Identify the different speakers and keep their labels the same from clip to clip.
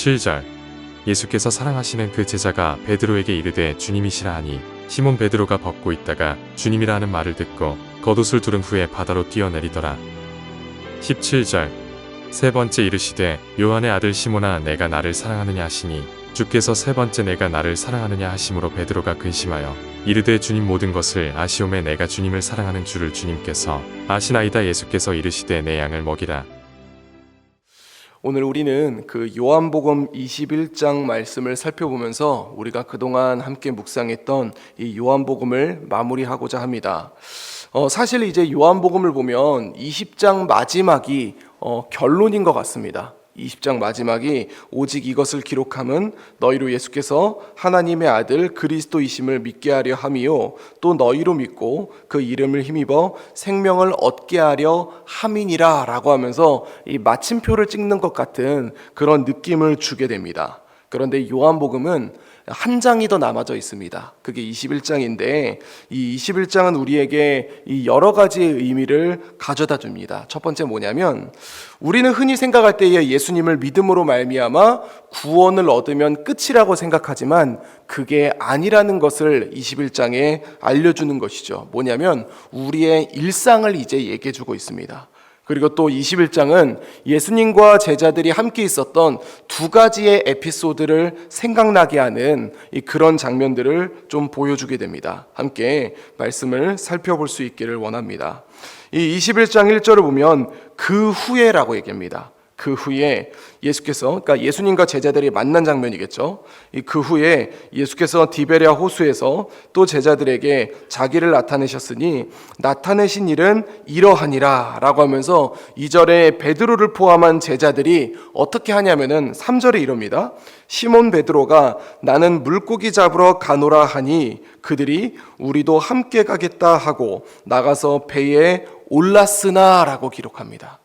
Speaker 1: 17절 예수께서 사랑하시는 그 제자가 베드로에게 이르되 주님이시라 하니 시몬 베드로가 벗고 있다가 주님이라 하는 말을 듣고 겉옷을 두른 후에 바다로 뛰어내리더라. 17절 세 번째 이르시되 요한의 아들 시몬아 내가 나를 사랑하느냐 하시니 주께서 세 번째 내가 나를 사랑하느냐 하심으로 베드로가 근심하여 이르되 주님 모든 것을 아시오매 내가 주님을 사랑하는 줄을 주님께서 아시나이다. 예수께서 이르시되 내 양을 먹이라.
Speaker 2: 오늘 우리는 그 요한복음 21장 말씀을 살펴보면서 우리가 그동안 함께 묵상했던 이 요한복음을 마무리하고자 합니다. 사실 이제 요한복음을 보면 20장 마지막이 결론인 것 같습니다. 20장 마지막이 오직 이것을 기록함은 너희로 예수께서 하나님의 아들 그리스도이심을 믿게 하려 함이요 또 너희로 믿고 그 이름을 힘입어 생명을 얻게 하려 함이니라 라고 하면서 이 마침표를 찍는 것 같은 그런 느낌을 주게 됩니다. 그런데 요한복음은 한 장이 더 남아져 있습니다. 그게 21장인데 이 21장은 우리에게 이 여러 가지의 의미를 가져다 줍니다. 첫 번째 뭐냐면 우리는 흔히 생각할 때에 예수님을 믿음으로 말미암아 구원을 얻으면 끝이라고 생각하지만 그게 아니라는 것을 21장에 알려주는 것이죠. 뭐냐면 우리의 일상을 이제 얘기해 주고 있습니다. 그리고 또 21장은 예수님과 제자들이 함께 있었던 두 가지의 에피소드를 생각나게 하는 그런 장면들을 좀 보여주게 됩니다. 함께 말씀을 살펴볼 수 있기를 원합니다. 이 21장 1절을 보면 그 후에라고 얘기합니다. 그 후에 예수께서, 그러니까 예수님과 제자들이 만난 장면이겠죠. 그 후에 예수께서 디베랴 호수에서 또 제자들에게 자기를 나타내셨으니 나타내신 일은 이러하니라 라고 하면서 2절에 베드로를 포함한 제자들이 어떻게 하냐면은 3절에 이럽니다. 시몬 베드로가 나는 물고기 잡으러 가노라 하니 그들이 우리도 함께 가겠다 하고 나가서 배에 올랐으나 라고 기록합니다.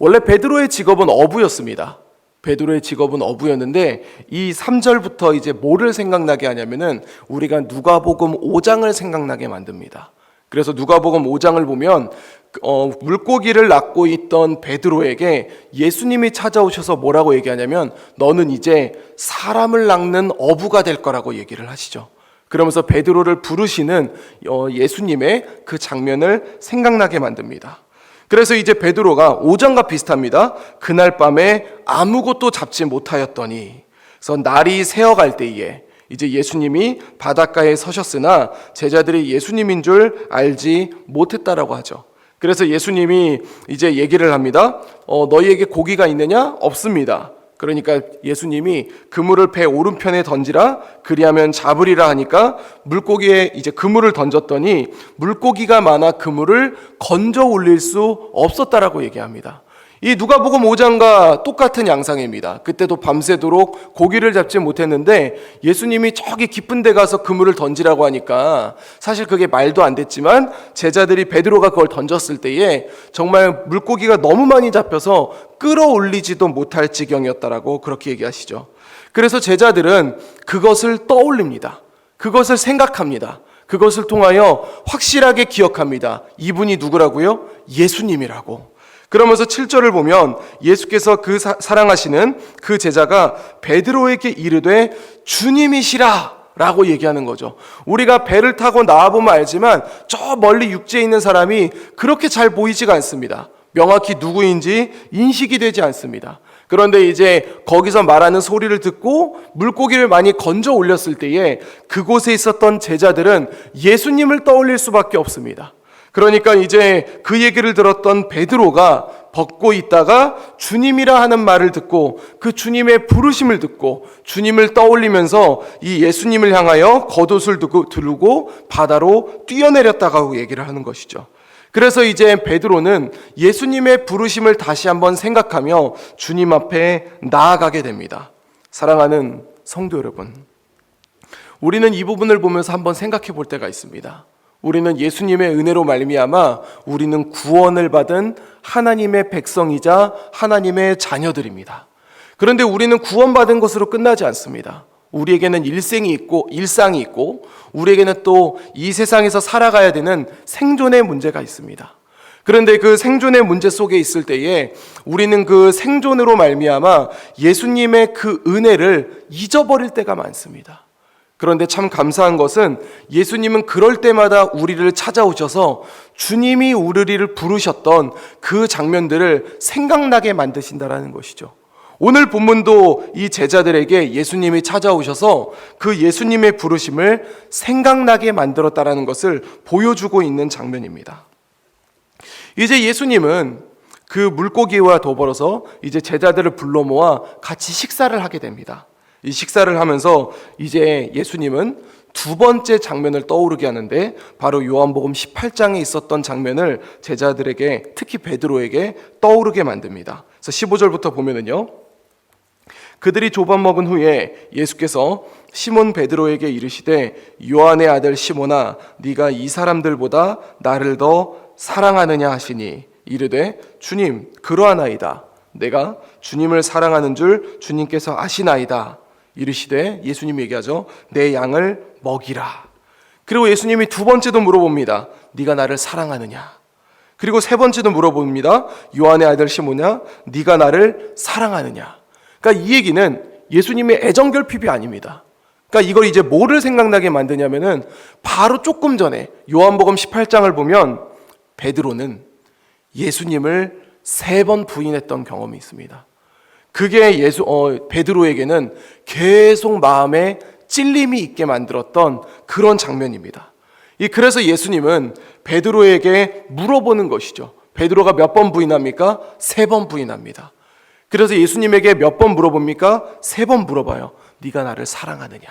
Speaker 2: 원래 베드로의 직업은 어부였습니다. 베드로의 직업은 어부였는데 이 3절부터 이제 뭐를 생각나게 하냐면은 우리가 누가복음 5장을 생각나게 만듭니다. 그래서 누가복음 5장을 보면 물고기를 낚고 있던 베드로에게 예수님이 찾아오셔서 뭐라고 얘기하냐면 너는 이제 사람을 낚는 어부가 될 거라고 얘기를 하시죠. 그러면서 베드로를 부르시는 예수님의 그 장면을 생각나게 만듭니다. 그래서 이제 베드로가 5장과 비슷합니다. 그날 밤에 아무것도 잡지 못하였더니 그래서 날이 새어갈 때에 이제 예수님이 바닷가에 서셨으나 제자들이 예수님인 줄 알지 못했다라고 하죠. 그래서 예수님이 이제 얘기를 합니다. 너희에게 고기가 있느냐? 없습니다. 그러니까 예수님이 그물을 배 오른편에 던지라 그리하면 잡으리라 하니까 물고기에 이제 그물을 던졌더니 물고기가 많아 그물을 건져 올릴 수 없었다라고 얘기합니다. 이 누가복음 5장과 똑같은 양상입니다. 그때도 밤새도록 고기를 잡지 못했는데 예수님이 저기 깊은 데 가서 그물을 던지라고 하니까 사실 그게 말도 안 됐지만 제자들이 베드로가 그걸 던졌을 때에 정말 물고기가 너무 많이 잡혀서 끌어올리지도 못할 지경이었다라고 그렇게 얘기하시죠. 그래서 제자들은 그것을 떠올립니다. 그것을 생각합니다. 그것을 통하여 확실하게 기억합니다. 이분이 누구라고요? 예수님이라고. 그러면서 7절을 보면 예수께서 그 사랑하시는 그 제자가 베드로에게 이르되 주님이시라 라고 얘기하는 거죠. 우리가 배를 타고 나와보면 알지만 저 멀리 육지에 있는 사람이 그렇게 잘 보이지가 않습니다. 명확히 누구인지 인식이 되지 않습니다. 그런데 이제 거기서 말하는 소리를 듣고 물고기를 많이 건져 올렸을 때에 그곳에 있었던 제자들은 예수님을 떠올릴 수밖에 없습니다. 그러니까 이제 그 얘기를 들었던 베드로가 벗고 있다가 주님이라 하는 말을 듣고 그 주님의 부르심을 듣고 주님을 떠올리면서 이 예수님을 향하여 겉옷을 두르고 바다로 뛰어내렸다고 얘기를 하는 것이죠. 그래서 이제 베드로는 예수님의 부르심을 다시 한번 생각하며 주님 앞에 나아가게 됩니다. 사랑하는 성도 여러분, 우리는 이 부분을 보면서 한번 생각해 볼 때가 있습니다. 우리는 예수님의 은혜로 말미암아 우리는 구원을 받은 하나님의 백성이자 하나님의 자녀들입니다. 그런데 우리는 구원받은 것으로 끝나지 않습니다. 우리에게는 일상이 있고 우리에게는 또 이 세상에서 살아가야 되는 생존의 문제가 있습니다. 그런데 그 생존의 문제 속에 있을 때에 우리는 그 생존으로 말미암아 예수님의 그 은혜를 잊어버릴 때가 많습니다. 그런데 참 감사한 것은 예수님은 그럴 때마다 우리를 찾아오셔서 주님이 우리를 부르셨던 그 장면들을 생각나게 만드신다라는 것이죠. 오늘 본문도 이 제자들에게 예수님이 찾아오셔서 그 예수님의 부르심을 생각나게 만들었다라는 것을 보여주고 있는 장면입니다. 이제 예수님은 그 물고기와 더불어서 이제 제자들을 불러 모아 같이 식사를 하게 됩니다. 이 식사를 하면서 이제 예수님은 두 번째 장면을 떠오르게 하는데 바로 요한복음 18장에 있었던 장면을 제자들에게, 특히 베드로에게 떠오르게 만듭니다. 그래서 15절부터 보면은요, 그들이 조밥 먹은 후에 예수께서 시몬 베드로에게 이르시되 요한의 아들 시몬아 네가 이 사람들보다 나를 더 사랑하느냐 하시니 이르되 주님 그러하나이다. 내가 주님을 사랑하는 줄 주님께서 아시나이다. 이르시되 예수님이 얘기하죠. 내 양을 먹이라. 그리고 예수님이 두 번째도 물어봅니다. 네가 나를 사랑하느냐. 그리고 세 번째도 물어봅니다. 요한의 아들 시몬아 네가 나를 사랑하느냐. 그러니까 이 얘기는 예수님의 애정결핍이 아닙니다. 그러니까 이걸 이제 뭐를 생각나게 만드냐면은 바로 조금 전에 요한복음 18장을 보면 베드로는 예수님을 3번 부인했던 경험이 있습니다. 그게 베드로에게는 계속 마음에 찔림이 있게 만들었던 그런 장면입니다. 그래서 예수님은 베드로에게 물어보는 것이죠. 베드로가 몇 번 부인합니까? 3번 부인합니다. 그래서 예수님에게 몇 번 물어봅니까? 3번 물어봐요. 네가 나를 사랑하느냐.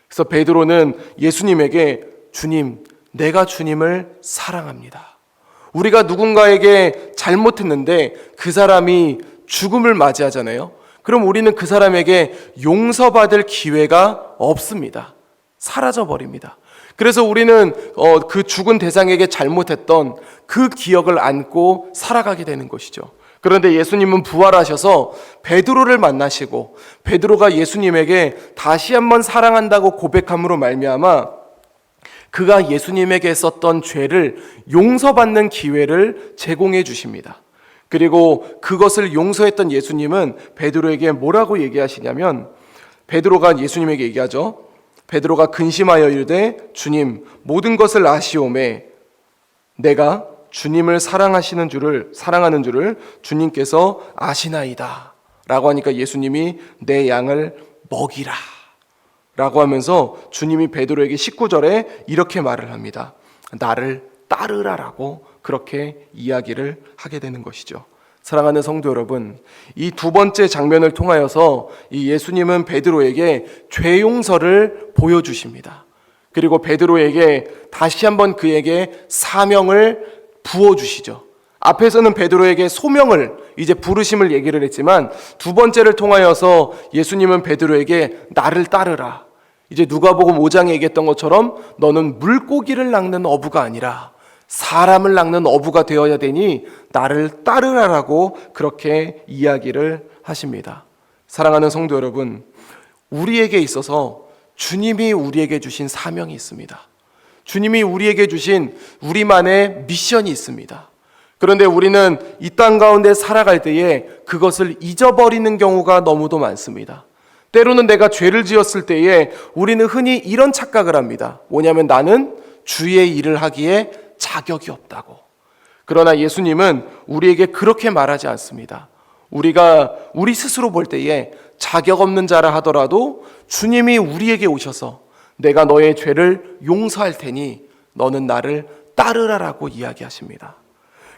Speaker 2: 그래서 베드로는 예수님에게 주님, 내가 주님을 사랑합니다. 우리가 누군가에게 잘못했는데 그 사람이 죽음을 맞이하잖아요. 그럼 우리는 그 사람에게 용서받을 기회가 없습니다. 사라져버립니다. 그래서 우리는 그 죽은 대상에게 잘못했던 그 기억을 안고 살아가게 되는 것이죠. 그런데 예수님은 부활하셔서 베드로를 만나시고 베드로가 예수님에게 다시 한번 사랑한다고 고백함으로 말미암아 그가 예수님에게 썼던 죄를 용서받는 기회를 제공해 주십니다. 그리고 그것을 용서했던 예수님은 베드로에게 뭐라고 얘기하시냐면 베드로가 예수님에게 얘기하죠. 베드로가 근심하여 이르되 주님 모든 것을 아시오매 내가 주님을 사랑하는 줄을 주님께서 아시나이다 라고 하니까 예수님이 내 양을 먹이라 라고 하면서 주님이 베드로에게 19절에 이렇게 말을 합니다. 나를 따르라 라고 그렇게 이야기를 하게 되는 것이죠. 사랑하는 성도 여러분, 이 두 번째 장면을 통하여서 이 예수님은 베드로에게 죄 용서를 보여주십니다. 그리고 베드로에게 다시 한번 그에게 사명을 부어주시죠. 앞에서는 베드로에게 소명을 이제 부르심을 얘기를 했지만 두 번째를 통하여서 예수님은 베드로에게 나를 따르라. 이제 누가복음 5장에 얘기했던 것처럼 너는 물고기를 낚는 어부가 아니라 사람을 낚는 어부가 되어야 되니 나를 따르라라고 그렇게 이야기를 하십니다. 사랑하는 성도 여러분, 우리에게 있어서 주님이 우리에게 주신 사명이 있습니다. 주님이 우리에게 주신 우리만의 미션이 있습니다. 그런데 우리는 이 땅 가운데 살아갈 때에 그것을 잊어버리는 경우가 너무도 많습니다. 때로는 내가 죄를 지었을 때에 우리는 흔히 이런 착각을 합니다. 뭐냐면 나는 주의 일을 하기에 자격이 없다고. 그러나 예수님은 우리에게 그렇게 말하지 않습니다. 우리가 우리 스스로 볼 때에 자격 없는 자라 하더라도 주님이 우리에게 오셔서 내가 너의 죄를 용서할 테니 너는 나를 따르라라고 이야기하십니다.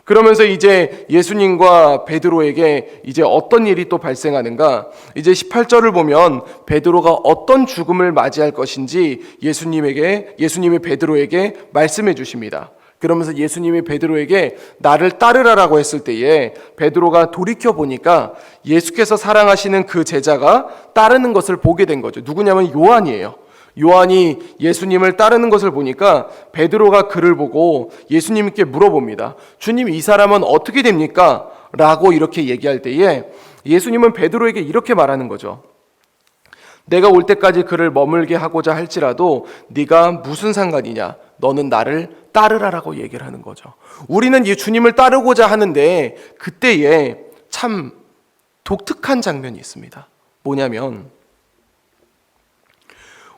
Speaker 2: 그러면서 이제 예수님과 베드로에게 이제 어떤 일이 또 발생하는가? 이제 18절을 보면 베드로가 어떤 죽음을 맞이할 것인지 예수님이 베드로에게 말씀해 주십니다. 그러면서 예수님이 베드로에게 나를 따르라라고 했을 때에 베드로가 돌이켜 보니까 예수께서 사랑하시는 그 제자가 따르는 것을 보게 된 거죠. 누구냐면 요한이에요. 요한이 예수님을 따르는 것을 보니까 베드로가 그를 보고 예수님께 물어봅니다. 주님, 이 사람은 어떻게 됩니까? 라고 이렇게 얘기할 때에 예수님은 베드로에게 이렇게 말하는 거죠. 내가 올 때까지 그를 머물게 하고자 할지라도 네가 무슨 상관이냐? 너는 나를 따르라라고 얘기를 하는 거죠. 우리는 이 주님을 따르고자 하는데 그때에 참 독특한 장면이 있습니다. 뭐냐면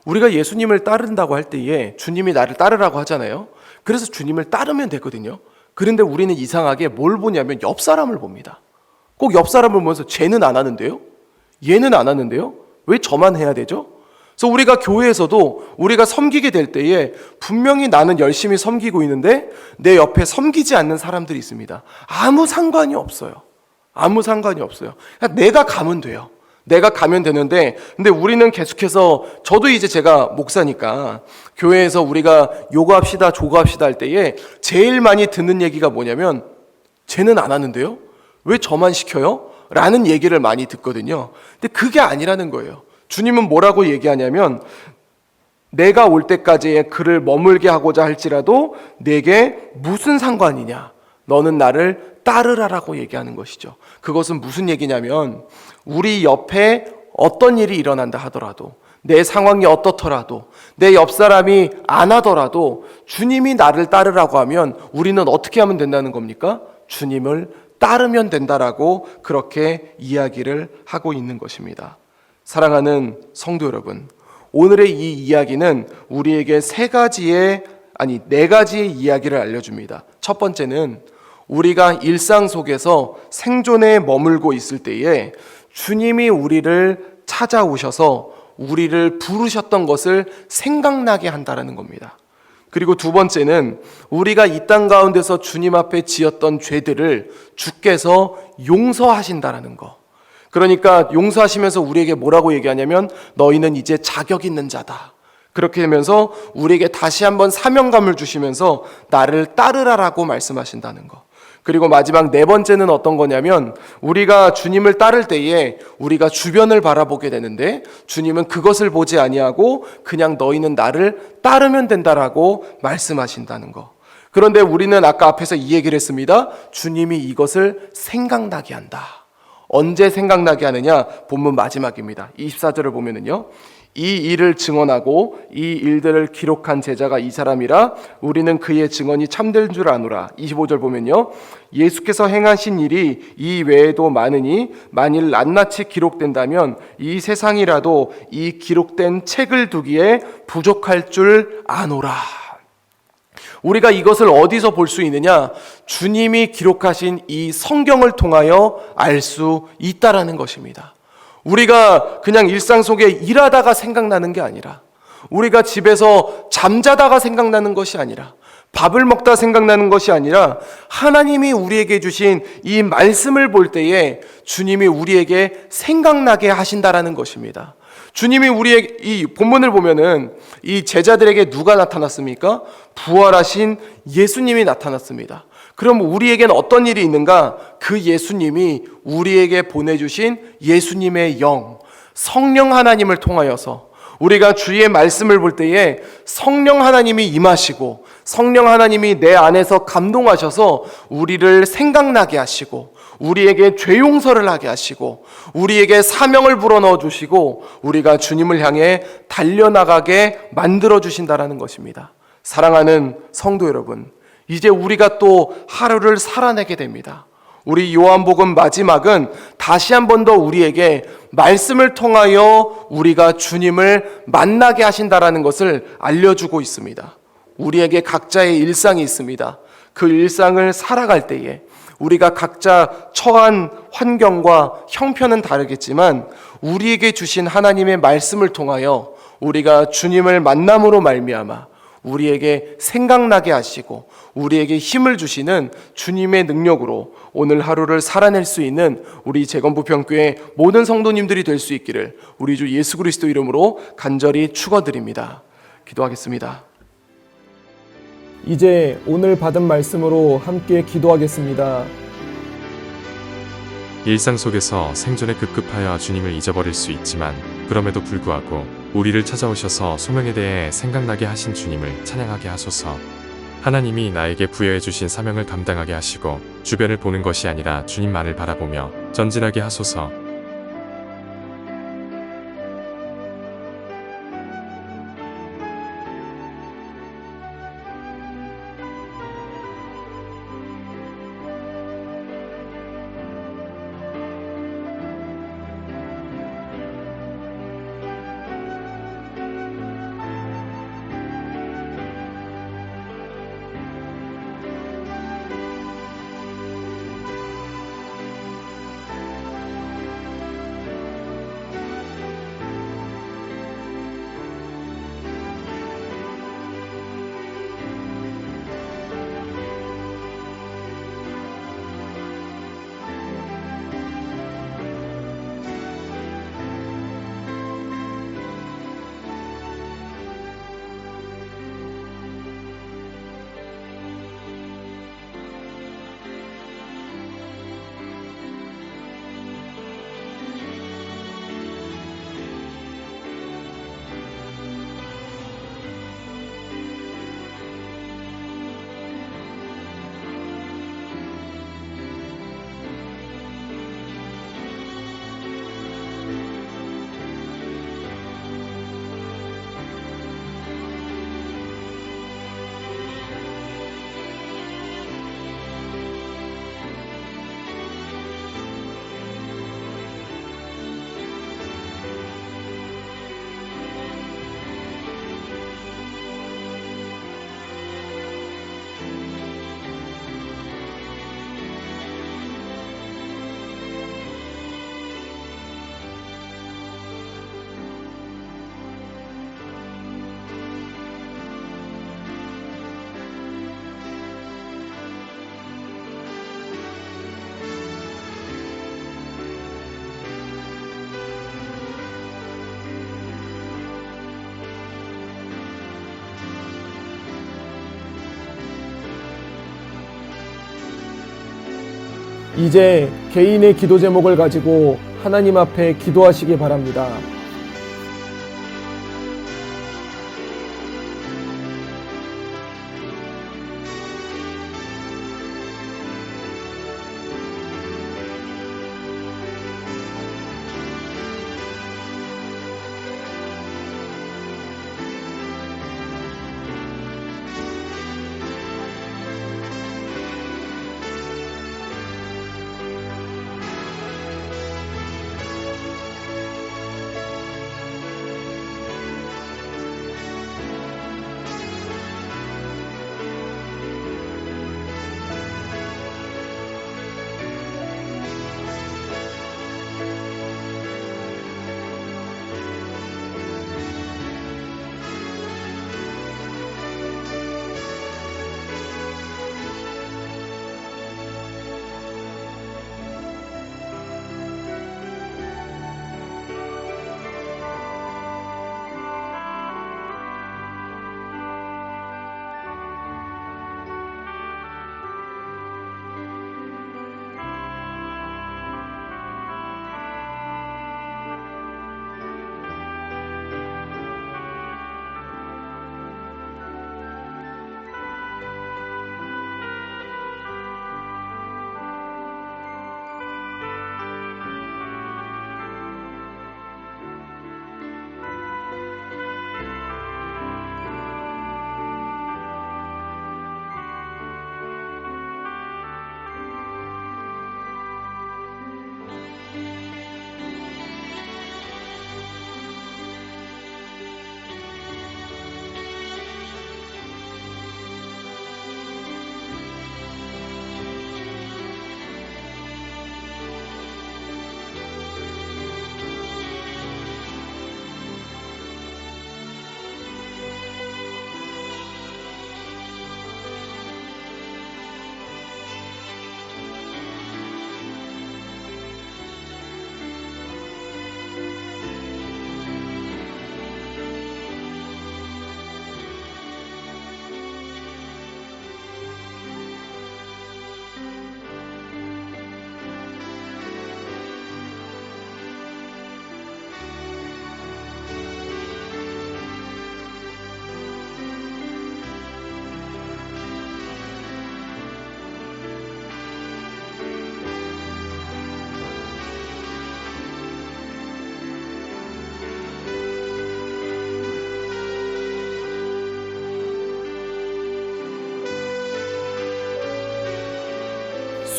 Speaker 2: 우리가 예수님을 따른다고 할 때에 주님이 나를 따르라고 하잖아요. 그래서 주님을 따르면 되거든요. 그런데 우리는 이상하게 뭘 보냐면 옆 사람을 봅니다. 꼭 옆 사람을 보면서 쟤는 안 하는데요? 얘는 안 하는데요? 왜 저만 해야 되죠? 그래서 우리가 교회에서도 우리가 섬기게 될 때에 분명히 나는 열심히 섬기고 있는데 내 옆에 섬기지 않는 사람들이 있습니다. 아무 상관이 없어요. 아무 상관이 없어요. 그냥 내가 가면 돼요. 내가 가면 되는데, 근데 우리는 계속해서, 저도 이제 제가 목사니까 교회에서 우리가 요구합시다, 조구합시다 할 때에 제일 많이 듣는 얘기가 뭐냐면 쟤는 안 하는데요? 왜 저만 시켜요? 라는 얘기를 많이 듣거든요. 근데 그게 아니라는 거예요. 주님은 뭐라고 얘기하냐면 내가 올 때까지 그를 머물게 하고자 할지라도 내게 무슨 상관이냐? 너는 나를 따르라라고 얘기하는 것이죠. 그것은 무슨 얘기냐면 우리 옆에 어떤 일이 일어난다 하더라도 내 상황이 어떻더라도 내 옆 사람이 안 하더라도 주님이 나를 따르라고 하면 우리는 어떻게 하면 된다는 겁니까? 주님을 따르면 된다라고 그렇게 이야기를 하고 있는 것입니다. 사랑하는 성도 여러분, 오늘의 이 이야기는 우리에게 네 가지의 이야기를 알려줍니다. 첫 번째는 우리가 일상 속에서 생존에 머물고 있을 때에 주님이 우리를 찾아오셔서 우리를 부르셨던 것을 생각나게 한다는 겁니다. 그리고 두 번째는 우리가 이 땅 가운데서 주님 앞에 지었던 죄들을 주께서 용서하신다는 거. 그러니까 용서하시면서 우리에게 뭐라고 얘기하냐면 너희는 이제 자격 있는 자다. 그렇게 되면서 우리에게 다시 한번 사명감을 주시면서 나를 따르라라고 말씀하신다는 거. 그리고 마지막 네 번째는 어떤 거냐면 우리가 주님을 따를 때에 우리가 주변을 바라보게 되는데 주님은 그것을 보지 아니하고 그냥 너희는 나를 따르면 된다라고 말씀하신다는 거. 그런데 우리는 아까 앞에서 이 얘기를 했습니다. 주님이 이것을 생각나게 한다. 언제 생각나게 하느냐? 본문 마지막입니다. 24절을 보면은요. 이 일을 증언하고 이 일들을 기록한 제자가 이 사람이라 우리는 그의 증언이 참된 줄 아노라. 25절 보면요. 예수께서 행하신 일이 이 외에도 많으니 만일 낱낱이 기록된다면 이 세상이라도 이 기록된 책을 두기에 부족할 줄 아노라. 우리가 이것을 어디서 볼 수 있느냐? 주님이 기록하신 이 성경을 통하여 알 수 있다라는 것입니다. 우리가 그냥 일상 속에 일하다가 생각나는 게 아니라 우리가 집에서 잠자다가 생각나는 것이 아니라 밥을 먹다 생각나는 것이 아니라 하나님이 우리에게 주신 이 말씀을 볼 때에 주님이 우리에게 생각나게 하신다라는 것입니다. 주님이 우리의 이 본문을 보면은 이 제자들에게 누가 나타났습니까? 부활하신 예수님이 나타났습니다. 그럼 우리에겐 어떤 일이 있는가? 그 예수님이 우리에게 보내주신 예수님의 영, 성령 하나님을 통하여서 우리가 주의 말씀을 볼 때에 성령 하나님이 임하시고 성령 하나님이 내 안에서 감동하셔서 우리를 생각나게 하시고 우리에게 죄 용서를 하게 하시고 우리에게 사명을 불어넣어 주시고 우리가 주님을 향해 달려나가게 만들어 주신다라는 것입니다. 사랑하는 성도 여러분, 이제 우리가 또 하루를 살아내게 됩니다. 우리 요한복음 마지막은 다시 한 번 더 우리에게 말씀을 통하여 우리가 주님을 만나게 하신다라는 것을 알려주고 있습니다. 우리에게 각자의 일상이 있습니다. 그 일상을 살아갈 때에 우리가 각자 처한 환경과 형편은 다르겠지만 우리에게 주신 하나님의 말씀을 통하여 우리가 주님을 만남으로 말미암아 우리에게 생각나게 하시고 우리에게 힘을 주시는 주님의 능력으로 오늘 하루를 살아낼 수 있는 우리 재건부평교회 모든 성도님들이 될 수 있기를 우리 주 예수 그리스도 이름으로 간절히 축원드립니다. 기도하겠습니다.
Speaker 3: 이제 오늘 받은 말씀으로 함께 기도하겠습니다.
Speaker 1: 일상 속에서 생존에 급급하여 주님을 잊어버릴 수 있지만 그럼에도 불구하고 우리를 찾아오셔서 소명에 대해 생각나게 하신 주님을 찬양하게 하소서. 하나님이 나에게 부여해 주신 사명을 감당하게 하시고 주변을 보는 것이 아니라 주님만을 바라보며 전진하게 하소서.
Speaker 3: 이제 개인의 기도 제목을 가지고 하나님 앞에 기도하시기 바랍니다.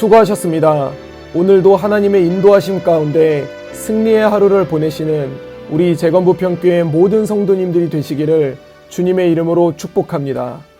Speaker 3: 수고하셨습니다. 오늘도 하나님의 인도하심 가운데 승리의 하루를 보내시는 우리 재건부평교회 모든 성도님들이 되시기를 주님의 이름으로 축복합니다.